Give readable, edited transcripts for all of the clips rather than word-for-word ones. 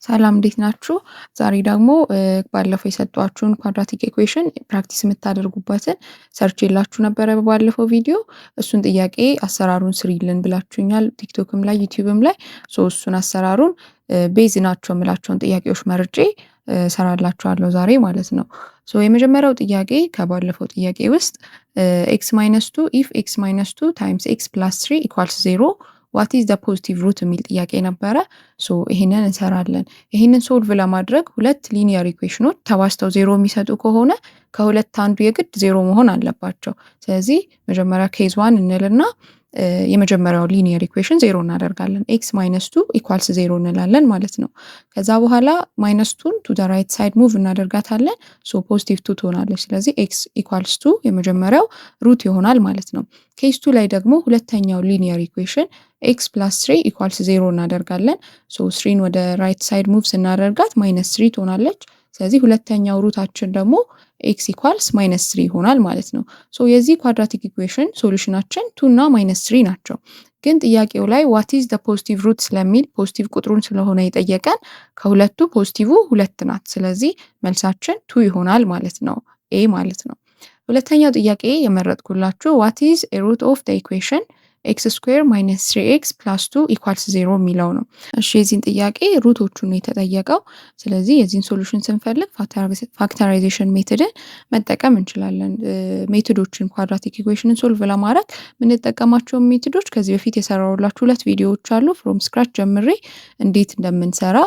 ሰላም እንዴት ናችሁ? ዛሬ ደግሞ ባለፈው የሰጧችሁን ኳድራቲክ ኢኩዌሽን ፕራክቲስ የምታደርጉበትን ሰርቼላችሁ ነበረ በባለፈው ቪዲዮ። እሱን ጥያቄ አሰራሩን ስሪልን ብላችሁኛል ቲክቶክም ላይ ዩቲዩብም ላይ። እሱን አሰራሩን ቤዝ ናቸው የምላቸውን ጥያቄዎች መርጬ እሰራላችኋለሁ ዛሬ ማለት ነው። የመጀመሪያው ጥያቄ ከባለፈው ጥያቄ ውስጥ ኤክስ ማይነስ ቱ ኢፍ ኤክስ ማይነስ ቱ ታይምስ ኤክስ ፕላስ 3 ኢኳልስ 0 ዋት ኢዝ ዘ ፖዚቲቭ ሩት የሚል ጥያቄ ነበረ። ይሄንን እንሰራለን። ይሄንን ሶልቭ ለማድረግ ሁለት ሊኒየር ኢኩዌሽኖች ተባዝተው ዜሮ የሚሰጡ ከሆነ ከሁለት አንዱ የግድ ዜሮ መሆን አለባቸው። ስለዚህ መጀመሪያ ኬዝ ዋን እንልና የመጀመሪያው ሊኒየር ኢኩዌሽን ዜሮ እናደርጋለን። ኤክስ ማይነስ ቱ ኢኳልስ ዜሮ እንላለን ማለት ነው። ከዛ በኋላ ማይነስ ቱን ቱ ደ ራይት ሳይድ ሙቭ እናደርጋታለን። ፖዚቲቭ ቱ ትሆናለች። ስለዚህ ኤክስ ኢኳልስ ቱ የመጀመሪያው ሩት ይሆናል ማለት ነው። ኬዝ ቱ ላይ ደግሞ ሁለተኛው ሊኒየር ኢኩዌሽን ኤክስ ፕላስ 3 ኢኳልስ ዜሮ እናደርጋለን። ስሪን ወደ ራይት ሳይድ ሙቭ ስናደርጋት ማይነስ 3 ትሆናለች። ስለዚህ ሁለተኛው ሩታችን ደግሞ ኤክስ ኢኳልስ ማይነስ 3 ይሆናል ማለት ነው። የዚህ ኳድራቲክ ኢኩዌሽን ሶሉሽናችን 2 እና ማይነስ 3 ናቸው። ግን ጥያቄው ላይ ዋት ኢዝ ዘ ፖዚቲቭ ሩት ስለሚል ፖዚቲቭ ቁጥሩን ስለሆነ የጠየቀን ከሁለቱ ፖዚቲቭ 2 ናት። ስለዚህ መልሳችን 2 ይሆናል ማለት ነው፣ ኤ ማለት ነው። ሁለተኛው ጥያቄ የመረጥኩላችሁ ዋት ኢዝ ኤ ሩት ኦፍ ዘ ኢኩዌሽን ኤክስ ስኩዌር ማይነስ 3ኤክስ ፕላስ 2 ኢኳልስ 0 የሚለው ነው። እሺ የዚህን ጥያቄ ሩቶቹን ነው የተጠየቀው። ስለዚህ የዚህን ሶሉሽን ስንፈልግ ፋክተራይዜሽን ሜትድን መጠቀም እንችላለን። ሜትዶችን ኳድራቲክ ኢኩዌሽንን ሶልቭ ለማድረግ የምንጠቀማቸው ሜትዶች ከዚህ በፊት የሰራሁላችሁ 2 ቪዲዮዎች አሉ። ፍሮም ስክራች ጀምሬ እንዴት እንደምንሰራ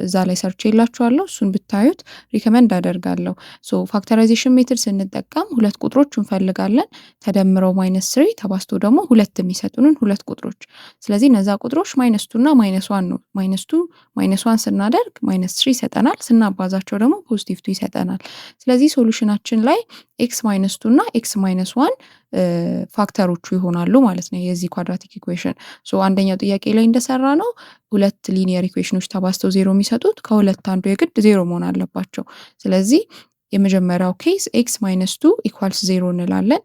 እዛ ላይ ሰርች የላችኋለሁ። እሱን ብታዩት ሪከመንድ አደርጋለሁ። ፋክተራይዜሽን ሜትድ ስንጠቀም ሁለት ቁጥሮች እንፈልጋለን። ተደምረው ማይነስ 3 ተባዝቶ ደግሞ ሁለት የሚሰጡንን ሁለት ቁጥሮች። ስለዚህ እነዛ ቁጥሮች ማይነስ 2 እና ማይነስ 1 ነው። ማይነስ 2 ማይነስ 1 ስናደርግ ማይነስ 3 ይሰጠናል። ስናባዛቸው ደግሞ ፖዚቲቭ 2 ይሰጠናል። ስለዚህ ሶሉሽናችን ላይ ኤክስ ማይነስ 2 እና ኤክስ ማይነስ 1 ፋክተሮቹ ይሆናሉ ማለት ነው የዚህ ኳድራቲክ ኢኩዌሽን። አንደኛው ጥያቄ ላይ እንደሰራ ነው ሁለት ሊኒየር ኢኩዌሽኖች ተባዝተው ዜሮ የሚሰጡት ከሁለት አንዱ የግድ ዜሮ መሆን አለባቸው። ስለዚህ የመጀመሪያው ኬስ ኤክስ ማይነስ 2 ኢኳልስ 0 እንላለን።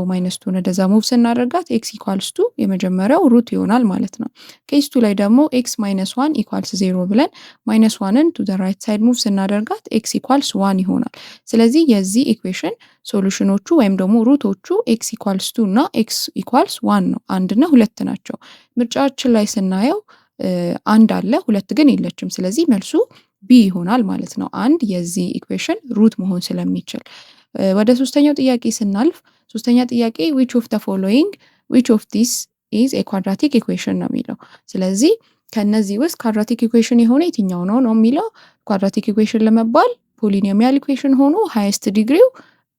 ማይነስ 2 ወደዛ ሙቭ ስናደርጋት ኤክስ ኢኳልስ 2 የመጀመሪያው ሩት ይሆናል ማለት ነው። ኬስ 2 ላይ ደግሞ ኤክስ ማይነስ 1 ኢኳልስ 0 ብለን ማይነስ 1ን ቱ ዘ ራይት ሳይድ ሙቭ ስናደርጋት ኤክስ ኢኳልስ 1 ይሆናል። ስለዚህ የዚህ ኢኩዌሽን ሶሉሽኖቹ ወይም ደግሞ ሩቶቹ ኤክስ ኢኳልስ 2 እና ኤክስ ኢኳልስ 1 ነው። 1 እና 2 ናቸው። ምርጫችን ላይ ስናየው አንድ አለ፣ ሁለት ግን የለችም። ስለዚህ መልሱ ቢ ይሆናል ማለት ነው። አንድ የዚህ ኢኩዌሽን ሩት መሆን ስለሚችል። ወደ ሶስተኛው ጥያቄ ስናልፍ ሶስተኛ ጥያቄ which of the following which of this is a quadratic equation ነው የሚለው። ስለዚህ ከነዚህ ውስጥ ኳድራቲክ ኢኩዌሽን የሆነ የትኛው ነው ነው የሚለው። ኳድራቲክ ኢኩዌሽን ለመባል ፖሊኖሚያል ኢኩዌሽን ሆኖ ሃይስት ዲግሪው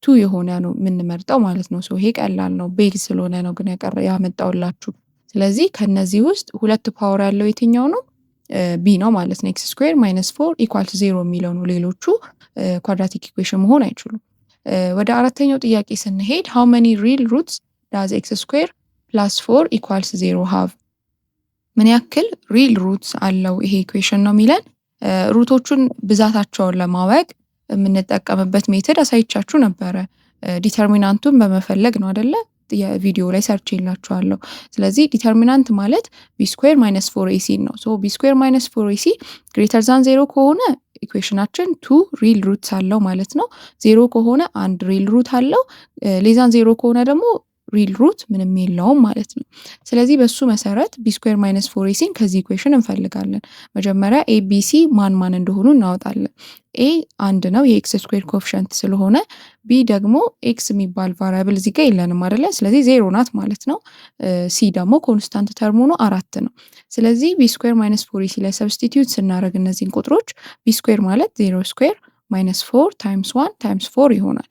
2 የሆነ ነው የምንመርጠው ማለት ነው። ይሄ ቀላል ነው፣ ቤዝ ስለሆነ ነው ግን ያመጣውላችሁ። ስለዚህ ከነዚህ ውስጥ ሁለት ፓወር ያለው የትኛው ነው? ቢ ነው ማለት ነው። ኤክስ ስኩዌር ማይነስ 4 ኢኳልስ 0 የሚለው ነው። ሌሎቹ ኳድራቲክ ኢኩዌሽን መሆን አይችሉም። ወደ አራተኛው ጥያቄ ስንሄድ how many real roots does x square plus 4 equals 0 have? ምን ያክል ሪል ሩትስ አለው ይሄ ኢኩዌሽን ነው የሚለን። ሩቶቹን ብዛታቸውን ለማወቅ የምንጠቀምበት ሜትድ አሳይቻችሁ ነበረ። ዲተርሚናንቱን በመፈለግ ነው አይደለ? የቪዲዮ ላይ ሰርች የላችኋለሁ። ስለዚህ ዲተርሚናንት ማለት ቢ ስኩዌር ማይነስ 4 ኤሲ ነው። ቢ ስኩዌር ማይነስ 4 ኤሲ ግሬተር ዛን 0 ከሆነ ኢኩዌሽናችን 2 ሪል ሩትስ አለው ማለት ነው። 0 ከሆነ አንድ ሪል ሩት አለው። ሌዛን 0 ከሆነ ደግሞ ሪል ሩት ምንም የለውም ማለት ነው። ስለዚህ በሱ መሰረት ቢ ስኩዌር ማይነስ 4 ኤሲን ከዚህ ኢኩዌሽን እንፈልጋለን። መጀመሪያ ኤ ቢ ሲ ማን እንደሆኑ እናወጣለን። ኤ አንድ ነው የኤክስ ስኩዌር ኮኤፊሽንት ስለሆነ፣ ቢ ደግሞ ኤክስ የሚባል ቫሪያብል እዚህ ጋር የለንም አይደለ? ስለዚህ 0 ናት ማለት ነው። ሲ ደግሞ ኮንስታንት ተርሙ ነው 4 ነው። ስለዚህ ቢ ስኩዌር ማይነስ 4 ኤሲ ላይ ሰብስቲቲዩት ስናደርግ እነዚህን ቁጥሮች ቢ ስኩዌር ማለት 0 ስኩዌር ማይነስ 4 ታይምስ 1 ታይምስ 4 ይሆናል።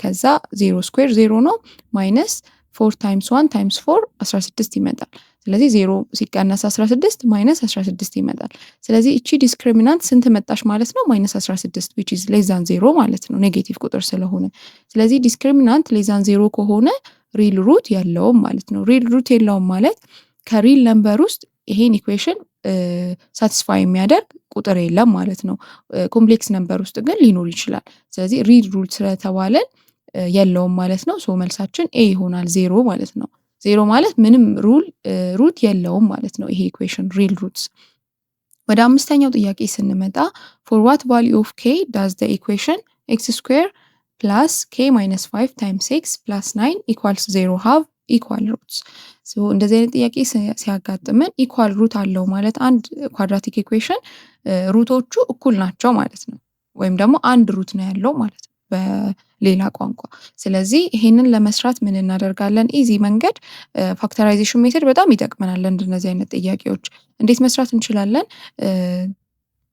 ከዛ 0 ስኩዌር 0 ነው ማይነስ 4 ታይምስ 1 ታይምስ 4 16 ይመጣል። ስለዚህ 0 ሲቀነስ 16 ማይነስ 16 ይመጣል። ስለዚህ እቺ ዲስክሪሚናንት ስንት መጣሽ ማለት ነው? ማይነስ 16 which is less than 0 ማለት ነው፣ ኔጌቲቭ ቁጥር ስለሆነ። ስለዚህ ዲስክሪሚናንት less than 0 ከሆነ ሪል ሩት የለውም ማለት ነው። ሪል ሩት የለውም ማለት ከሪል ነምበር ውስጥ ይሄን ኢኩዌሽን ሳቲስፋይ የሚያደርግ ቁጥር የለም ማለት ነው። ኮምፕሌክስ ነምበር ውስጥ ግን ሊኖር ይችላል። ስለዚህ ሪል ሩት ስለተባለን የለውም ማለት ነው። መልሳችን ኤ ይሆናል፣ 0 ማለት ነው። 0 ማለት ምንም ሩት የለውም ማለት ነው ይሄ ኢኩዌሽን ሪል ሩትስ። ወደ አምስተኛው ጥያቄ ስንመጣ for what value of k does the equation x square plus k minus 5 times x plus 9 equals 0 have equal roots? እንደዚህ አይነት ጥያቄ ሲያጋጥመን ኢኳል ሩት አለው ማለት አንድ ኳድራቲክ ኢኩዌሽን ሩቶቹ እኩል ናቸው ማለት ነው። ወይም ደግሞ አንድ ሩት ነው ያለው ማለት ነው በሌላ ቋንቋ። ስለዚህ ይሄንን ለመስራት ምን እናደርጋለን? ኢዚ መንገድ ፋክተራይዜሽን ሜተድ በጣም ይጠቅመናል። እንደነዚህ አይነት ጥያቄዎች እንዴት መስራት እንችላለን?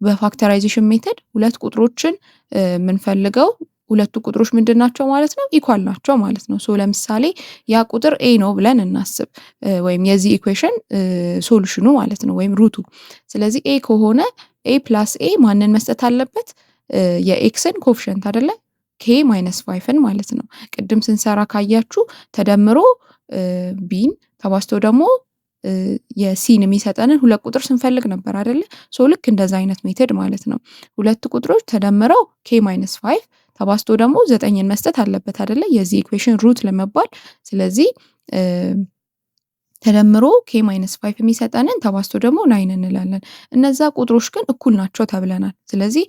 በፋክተራይዜሽን ሜተድ ሁለት ቁጥሮችን የምንፈልገው ሁለቱ ቁጥሮች ምንድን ናቸው ማለት ነው? ኢኳል ናቸው ማለት ነው። ሶ ለምሳሌ ያ ቁጥር ኤ ነው ብለን እናስብ፣ ወይም የዚህ ኢኩዌሽን ሶሉሽኑ ማለት ነው ወይም ሩቱ። ስለዚህ ኤ ከሆነ ኤ ፕላስ ኤ ማንን መስጠት አለበት? የኤክስን ኮፍሸንት አይደለ? ኬ ማይነስ ፋይፍን ማለት ነው። ቅድም ስንሰራ ካያችሁ ተደምሮ ቢን ተባስቶ ደግሞ የሲን የሚሰጠንን ሁለት ቁጥር ስንፈልግ ነበር አይደለ? ሶ ልክ እንደዛ አይነት ሜተድ ማለት ነው። ሁለት ቁጥሮች ተደምረው ኬ ማይነስ ፋይቭ ተባስቶ ደግሞ 9ን መስጠት አለበት አይደለ? የዚህ ኢኩዌሽን ሩት ለመባል። ስለዚህ ተደምሮ ኬ ማይነስ 5 የሚሰጠንን ተባስቶ ደግሞ 9 እንላለን። እነዛ ቁጥሮች ግን እኩል ናቸው ተብለናል። ስለዚህ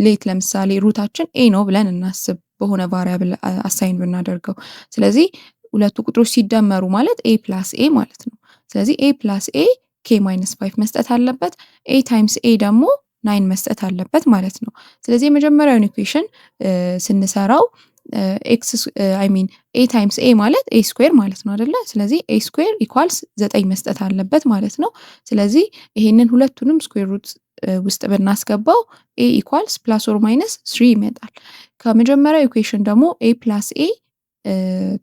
ሌት ለምሳሌ ሩታችን ኤ ነው ብለን እናስብ፣ በሆነ ቫሪያብል አሳይን ብናደርገው። ስለዚህ ሁለቱ ቁጥሮች ሲደመሩ ማለት ኤ ፕላስ ኤ ማለት ነው። ስለዚህ ኤ ፕላስ ኤ ኬ ማይነስ 5 መስጠት አለበት። ኤ ታይምስ ኤ ደግሞ 9 መስጠት አለበት ማለት ነው። ስለዚህ የመጀመሪያውን ኢኩዌሽን ስንሰራው ኤክስ አይ ሚን ኤ ታይምስ ኤ ማለት ኤ ስኩዌር ማለት ነው አይደለ? ስለዚህ ኤ ስኩዌር ኢኳልስ 9 መስጠት አለበት ማለት ነው። ስለዚህ ይሄንን ሁለቱንም ስኩዌር ሩት ውስጥ ብናስገባው ኤ ኢኳልስ ፕላስ ኦር ማይነስ 3 ይመጣል። ከመጀመሪያው ኢኩዌሽን ደግሞ ኤ ፕላስ ኤ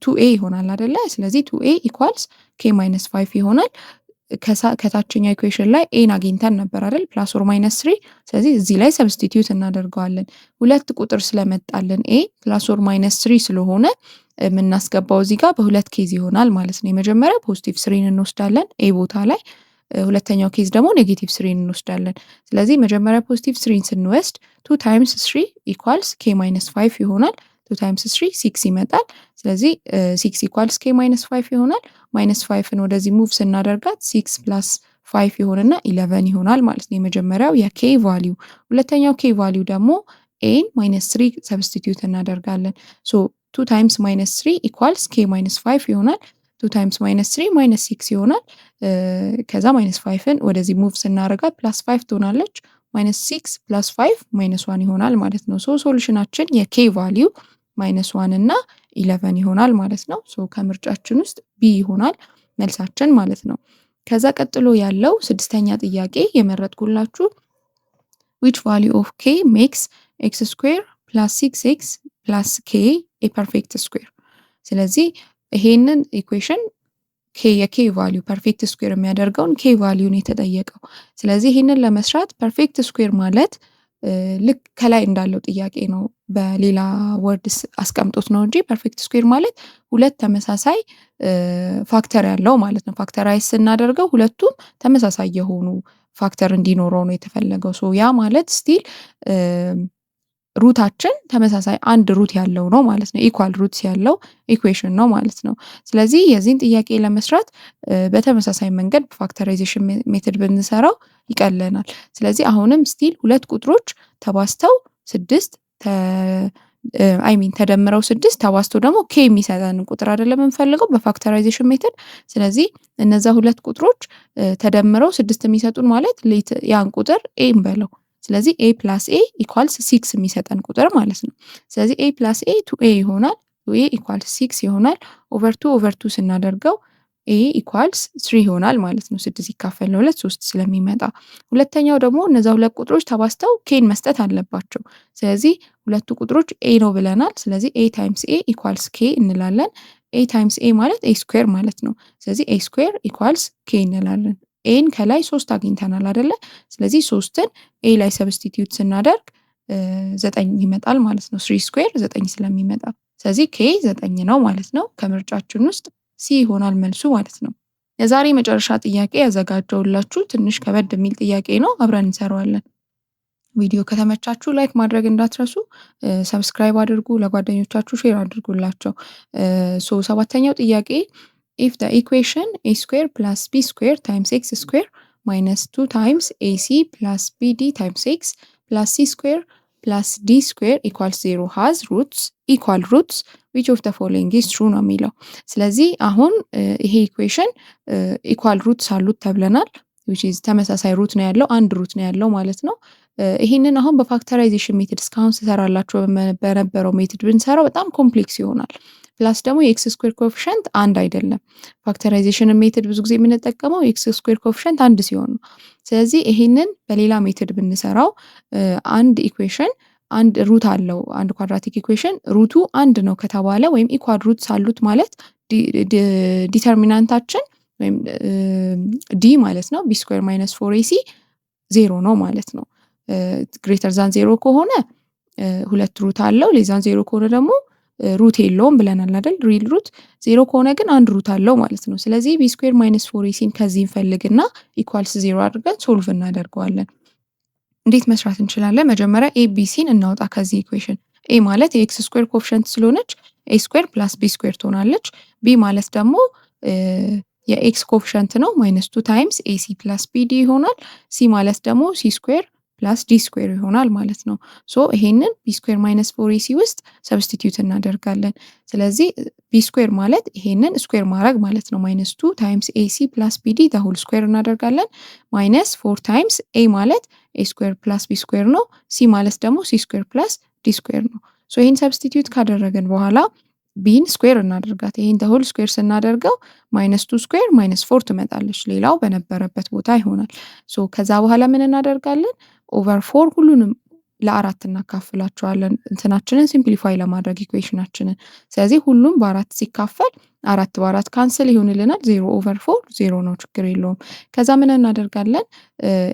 2ኤ ይሆናል አይደለ? ስለዚህ 2ኤ ኢኳልስ ኬ ማይነስ 5 ይሆናል። ከታችኛው ኢኩዌሽን ላይ ኤን አግኝተን ነበር አይደል? ፕላስ ኦር ማይነስ 3። ስለዚህ እዚህ ላይ ሰብስቲቲዩት እናደርገዋለን። ሁለት ቁጥር ስለመጣልን ኤ ፕላስ ኦር ማይነስ 3 ስለሆነ የምናስገባው እዚህ ጋር በሁለት ኬዝ ይሆናል ማለት ነው። የመጀመሪያው ፖዚቲቭ 3ን እንወስዳለን ኤ ቦታ ላይ፣ ሁለተኛው ኬዝ ደግሞ ኔጌቲቭ 3ን እንወስዳለን። ስለዚህ መጀመሪያ ፖዚቲቭ 3ን ስንወስድ 2 ታይምስ 3 ኢኳልስ ኬ ማይነስ 5 ይሆናል። 2 ታይምስ 3 6 ይመጣል። ስለዚህ 6 ኢኳልስ ኬ ማይነስ 5 ይሆናል። ማይነስ 5ን ወደዚህ ሙቭ ስናደርጋት 6 ፕላስ 5 ይሆንና 11 ይሆናል ማለት ነው የመጀመሪያው የኬ ቫሊዩ። ሁለተኛው ኬ ቫሊዩ ደግሞ ኤን ማይነስ 3 ሰብስቲቲዩት እናደርጋለን። ሶ 2 ታይምስ ማይነስ 3 ኢኳልስ ኬ ማይነስ 5 ይሆናል። 2 ታይምስ ማይነስ 3 ማይነስ 6 ይሆናል። ከዛ ማይነስ 5ን ወደዚህ ሙቭ ስናደርጋት ፕላስ 5 ትሆናለች። ማይነስ 6 ፕላስ 5 ማይነስ 1 ይሆናል ማለት ነው። ሶ ሶሉሽናችን የኬ ቫሊዩ ማይነስ 1 እና 11 ይሆናል ማለት ነው። ሶ ከምርጫችን ውስጥ ቢ ይሆናል መልሳችን ማለት ነው። ከዛ ቀጥሎ ያለው ስድስተኛ ጥያቄ የመረጥኩላችሁ which value of k makes x square plus 6x plus k a perfect square? ስለዚህ ይሄንን ኢኩዌሽን የኬ ቫሊዩ ፐርፌክት ስኩዌር የሚያደርገውን ኬ ቫሊዩን የተጠየቀው። ስለዚህ ይሄንን ለመስራት ፐርፌክት ስኩዌር ማለት ልክ ከላይ እንዳለው ጥያቄ ነው፣ በሌላ ወርድስ አስቀምጦት ነው እንጂ ፐርፌክት ስኩዌር ማለት ሁለት ተመሳሳይ ፋክተር ያለው ማለት ነው። ፋክተራይዝ ስናደርገው ሁለቱም ተመሳሳይ የሆኑ ፋክተር እንዲኖረው ነው የተፈለገው። ሶ ያ ማለት ስቲል ሩታችን ተመሳሳይ አንድ ሩት ያለው ነው ማለት ነው። ኢኳል ሩትስ ያለው ኢኩዌሽን ነው ማለት ነው። ስለዚህ የዚህን ጥያቄ ለመስራት በተመሳሳይ መንገድ በፋክተራይዜሽን ሜተድ ብንሰራው ይቀለናል። ስለዚህ አሁንም ስቲል ሁለት ቁጥሮች ተባስተው 6 ተደምረው 6 ተባስተው ደግሞ ኬ የሚሰጠን ቁጥር አይደለም የምንፈልገው በፋክተራይዜሽን ሜተድ። ስለዚህ እነዛ ሁለት ቁጥሮች ተደምረው 6 የሚሰጡን ማለት ያን ቁጥር ኤ እንበለው። ስለዚህ ኤ ፕላስ ኤ ኢኳልስ 6 የሚሰጠን ቁጥር ማለት ነው። ስለዚህ ኤ ፕላስ ኤ 2ኤ ይሆናል። 2ኤ ኢኳልስ 6 ይሆናል። ኦቨር 2 ስናደርገው ኤ ኢኳልስ 3 ይሆናል ማለት ነው። 6 ሲካፈል ለ2 3 ስለሚመጣ። ሁለተኛው ደግሞ እነዛ ሁለት ቁጥሮች ተባስተው ኬን መስጠት አለባቸው። ስለዚህ ሁለቱ ቁጥሮች ኤ ነው ብለናል። ስለዚህ ኤ ታይምስ ኤ ኢኳልስ ኬ እንላለን። ኤ ታይምስ ኤ ማለት ኤ ስኩዌር ማለት ነው። ስለዚህ ኤ ስኩዌር ኢኳልስ ኬ እንላለን። ኤን ከላይ 3 አግኝተናል አይደለ? ስለዚህ 3ን ኤ ላይ ሰብስቲቲዩት ስናደርግ 9 ይመጣል ማለት ነው። 3 ስኩዌር 9 ስለሚመጣ ስለዚህ ኬ 9 ነው ማለት ነው። ከምርጫችን ውስጥ ሲ ይሆናል መልሱ ማለት ነው። የዛሬ መጨረሻ ጥያቄ ያዘጋጀውላችሁ ትንሽ ከበድ የሚል ጥያቄ ነው። አብረን እንሰራዋለን። ቪዲዮ ከተመቻችሁ ላይክ ማድረግ እንዳትረሱ፣ ሰብስክራይብ አድርጉ፣ ለጓደኞቻችሁ ሼር አድርጉላቸው። ሰባተኛው ጥያቄ if the equation a square plus b square times x square minus 2 times AC plus BD times X plus C square plus D square equals 0 has roots equal roots which of the following is true ነው የሚለው። ስለዚህ አሁን ይሄ ኢኩዌሽን ኢኳል ሩትስ አሉት ተብለናል። which is ተመሳሳይ ሩት ነው ያለው፣ አንድ ሩት ነው ያለው ማለት ነው። ይሄንን አሁን በፋክተራይዜሽን ሜትድ እስካሁን ስሰራላችሁ በነበረው ሜትድ ብንሰራው በጣም ኮምፕሌክስ ይሆናል። ፕላስ ደግሞ የኤክስ ስኩዌር ኮኤፊሽንት አንድ አይደለም። ፋክተራይዜሽን ሜትድ ብዙ ጊዜ የምንጠቀመው የኤክስ ስኩዌር ኮኤፊሽንት አንድ ሲሆን ነው። ስለዚህ ይሄንን በሌላ ሜትድ ብንሰራው አንድ ኢኩዌሽን አንድ ሩት አለው። አንድ ኳድራቲክ ኢኩዌሽን ሩቱ አንድ ነው ከተባለ ወይም ኢኳል ሩትስ አሉት ማለት ዲተርሚናንታችን ወይም ዲ ማለት ነው ቢ ስኩዌር ማይነስ 4ac ዜሮ ነው ማለት ነው። ግሬተር ዛን ዜሮ ከሆነ ሁለት ሩት አለው፣ ሌዛን ዜሮ ከሆነ ደግሞ ሩት የለውም ብለናል አይደል? ሪል ሩት ዜሮ ከሆነ ግን አንድ ሩት አለው ማለት ነው። ስለዚህ ቢ ስኩዌር ማይነስ 4ac ከዚህ እንፈልግና ኢኳልስ ዜሮ አድርገን ሶልቭ እናደርገዋለን። እንዴት መስራት እንችላለን? መጀመሪያ ኤ ቢ ሲን እናውጣ ከዚህ ኢኩዌሽን። ኤ ማለት የኤክስ ስኩዌር ኮኤፊሽንት ስለሆነች ኤ ስኩዌር ፕላስ ቢ ስኩዌር ትሆናለች። ቢ ማለት ደግሞ የኤክስ ኮኤፊሽንት ነው ማይነስ 2 ታይምስ ኤሲ ፕላስ ቢዲ ይሆናል። ሲ ማለት ደግሞ ሲ ስኩዌር ፕላስ ዲ ስኩዌር ይሆናል ማለት ነው። ሶ ይሄንን ቢ ስኩዌር ማይነስ 4ac ውስጥ ሰብስቲቲዩት እናደርጋለን። ስለዚህ ቢ ስኩዌር ማለት ይሄንን ስኩዌር ማድረግ ማለት ነው። ማይነስ 2 ታይምስ ኤሲ ፕላስ ቢዲ ዘ ሆል ስኩዌር እናደርጋለን። ማይነስ 4 ታይምስ ኤ ማለት ኤ ስኩዌር ፕላስ ቢ ስኩዌር ነው። ሲ ማለት ደግሞ ሲ ስኩዌር ፕላስ ዲ ስኩዌር ነው። ሶ ይሄን ሰብስቲቲዩት ካደረግን በኋላ ቢን ስኩዌር እናደርጋት። ይሄን ሆል ስኩዌር ስናደርገው ማይነስ 2 ስኩዌር ማይነስ 4 ትመጣለች። ሌላው በነበረበት ቦታ ይሆናል። ሶ ከዛ በኋላ ምን እናደርጋለን? ኦቨር 4 ሁሉንም ለአራት እናካፍላቸዋለን እንትናችንን ሲምፕሊፋይ ለማድረግ ኢኩዌሽናችንን። ስለዚህ ሁሉም በአራት ሲካፈል አራት በአራት ካንስል ይሆንልናል። 0 ኦቨር 4 0 ነው፣ ችግር የለውም። ከዛ ምን እናደርጋለን?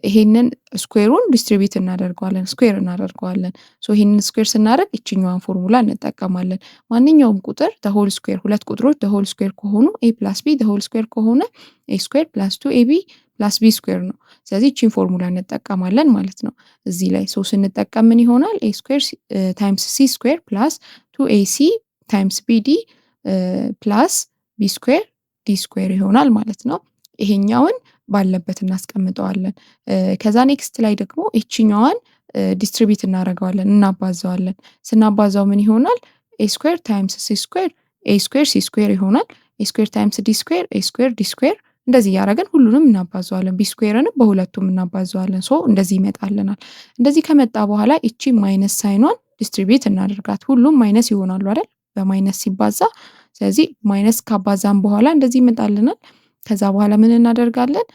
ይሄንን ስኩዌሩን ዲስትሪቢዩት እናደርገዋለን፣ ስኩዌር እናደርገዋለን። ሶ ይሄንን ስኩዌር ስናደርግ ይችኛዋን ፎርሙላ እንጠቀማለን። ማንኛውም ቁጥር ሆል ስኩዌር፣ ሁለት ቁጥሮች ሆል ስኩዌር ከሆኑ ኤ ፕላስ ቢ ሆል ስኩዌር ከሆነ ኤ ስኩዌር ፕላስ 2 ኤቢ ፕላስ ቢ ስኩዌር ነው። ስለዚህ እቺን ፎርሙላ እንጠቀማለን ማለት ነው እዚህ ላይ። ሶ ስንጠቀም ምን ይሆናል? ኤ ስኩዌር ታይምስ ሲ ስኩዌር ፕላስ 2ac ታይምስ ቢዲ ፕላስ ቢ ስኩዌር ዲ ስኩዌር ይሆናል ማለት ነው። ይሄኛውን ባለበት እናስቀምጠዋለን። ከዛ ኔክስት ላይ ደግሞ ይችኛዋን ዲስትሪቢዩት እናደርገዋለን፣ እናባዛዋለን። ስናባዛው ምን ይሆናል? ኤ ስኩዌር ታይምስ ሲ ስኩዌር ኤ ስኩዌር ሲ ስኩዌር ይሆናል። ኤ ስኩዌር ታይምስ ዲ ስኩዌር ኤ ስኩዌር ዲ ስኩዌር። እንደዚህ እያደረግን ሁሉንም እናባዘዋለን። ቢ ስኩዌርንም በሁለቱም እናባዘዋለን። ሶ እንደዚህ ይመጣልናል። እንደዚህ ከመጣ በኋላ እቺ ማይነስ ሳይኗን ዲስትሪቢዩት እናደርጋት። ሁሉም ማይነስ ይሆናሉ አይደል? በማይነስ ሲባዛ። ስለዚህ ማይነስ ካባዛን በኋላ እንደዚህ ይመጣልናል። ከዛ በኋላ ምን እናደርጋለን?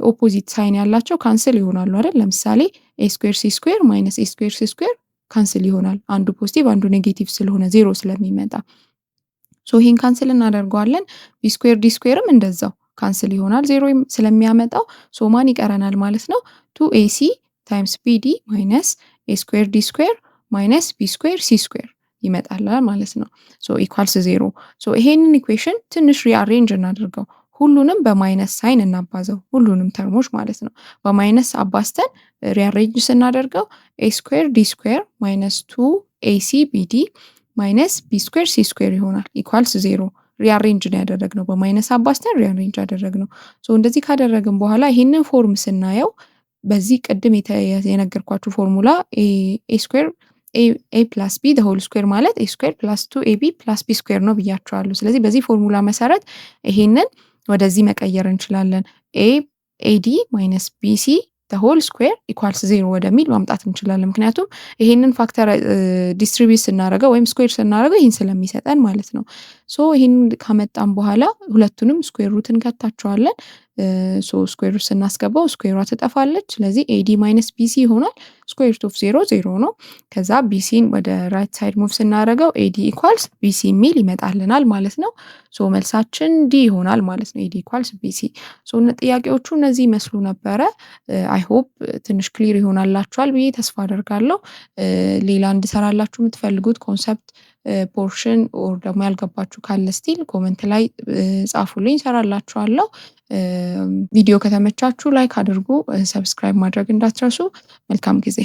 ኦፖዚት ሳይን ያላቸው ካንስል ይሆናሉ አይደል? ለምሳሌ ኤ ስኩዌር ሲ ስኩዌር ማይነስ ኤ ስኩዌር ሲ ስኩዌር ካንስል ይሆናል። አንዱ ፖዚቲቭ አንዱ ኔጌቲቭ ስለሆነ ዜሮ ስለሚመጣ ሶ ይሄን ካንስል እናደርገዋለን። ቢ ስኩዌር ዲ ስኩዌርም እንደዛው ካንስል ይሆናል ዜሮ ስለሚያመጣው። ሶ ማን ይቀረናል ማለት ነው? 2ac ታይምስ ቢዲ ማይነስ ኤ ስኩዌር ዲ ስኩዌር ማይነስ ቢ ስኩዌር ሲ ስኩዌር ይመጣላል ማለት ነው። ሶ ኢኳልስ 0። ሶ ይሄንን ኢኩዌሽን ትንሽ ሪአሬንጅ እናድርገው። ሁሉንም በማይነስ ሳይን እናባዘው፣ ሁሉንም ተርሞች ማለት ነው። በማይነስ አባስተን ሪአሬንጅ ስናደርገው ኤ ስኩዌር ዲ ስኩዌር ማይነስ 2ac ቢዲ ማይነስ ቢ ስኩዌር ሲ ስኩዌር ይሆናል ኢኳልስ 0። ሪአሬንጅ ነው ያደረግነው፣ በማይነስ አባስተን ሪአሬንጅ ያደረግነው። ሶ እንደዚህ ካደረግን በኋላ ይሄንን ፎርም ስናየው በዚህ ቅድም የነገርኳችሁ ፎርሙላ ኤ ስኩዌር ኤ ፕላስ ቢ ሆል ስኩዌር ማለት ኤ ስኩዌር ፕላስ 2ab ፕላስ ቢ ስኩዌር ነው ብያቸዋለሁ። ስለዚህ በዚህ ፎርሙላ መሰረት ይሄንን ወደዚህ መቀየር እንችላለን። ኤዲ ማይነስ ቢሲ ሆል ስኩዌር ኢኳልስ 0 ወደሚል ማምጣት እንችላለን። ምክንያቱም ይሄንን ፋክተር ዲስትሪቢዩት ስናደርገው ወይም ስኩዌር ስናደርገው ይህን ስለሚሰጠን ማለት ነው። ሶ ይህን ካመጣን በኋላ ሁለቱንም ስኩዌር ሩት እንከታቸዋለን። ሶ ስኩዌር ሩት ስናስገባው ስኩዌሯ ትጠፋለች። ስለዚህ ኤዲ ማይነስ ቢሲ ይሆናል። ስኩዌር ሩት ኦፍ 0 0 ነው። ከዛ ቢሲን ወደ ራይት ሳይድ ሙቭ ስናደርገው ኤዲ ኢኳልስ ቢሲ የሚል ይመጣልናል ማለት ነው። ሶ መልሳችን ዲ ይሆናል ማለት ነው። ኤዲ ኢኳልስ ቢሲ። ሶ ጥያቄዎቹ እነዚህ ይመስሉ ነበረ። አይ ሆፕ ትንሽ ክሊር ይሆናላችኋል ብዬ ተስፋ አደርጋለሁ። ሌላ እንድሰራላችሁ የምትፈልጉት ኮንሰፕት ፖርሽን ኦር ደግሞ ያልገባችሁ ካለ ስቲል ኮመንት ላይ ጻፉልኝ፣ እሰራላችኋለሁ። ቪዲዮ ከተመቻችሁ ላይክ አድርጉ፣ ሰብስክራይብ ማድረግ እንዳትረሱ። መልካም ጊዜ